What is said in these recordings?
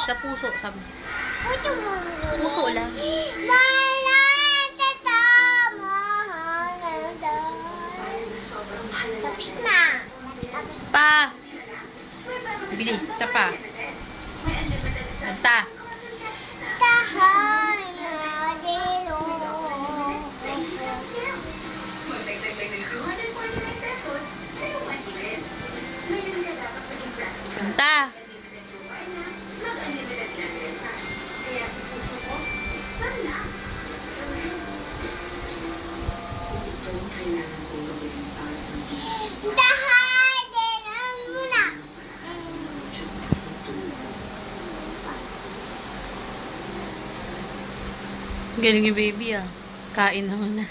Sa puso, sabi. Puso mo, Bibi. Puso lang. Wala tatama. Tapos na. Tapos na. Pa! Bilis, isa pa. Kanta. Tahan na dilo. Kanta. Tahan din muna. Galing yung baby ah. Kain naman na.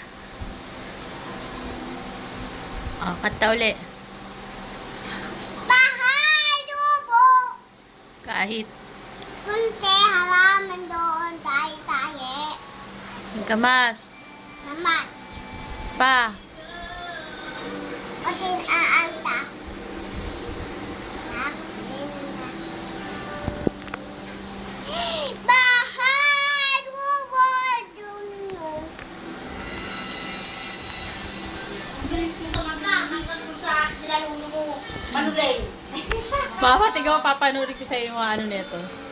Oh, kanta uli. Bahay dugo. Kahit. Kunti halaman doon tayo. Kamas. Naman. Pa. Otin aanta. Ha? Bahay dugo duno. Mama, tingnan mo, papanurin ko sa iyo yung mga ano nito.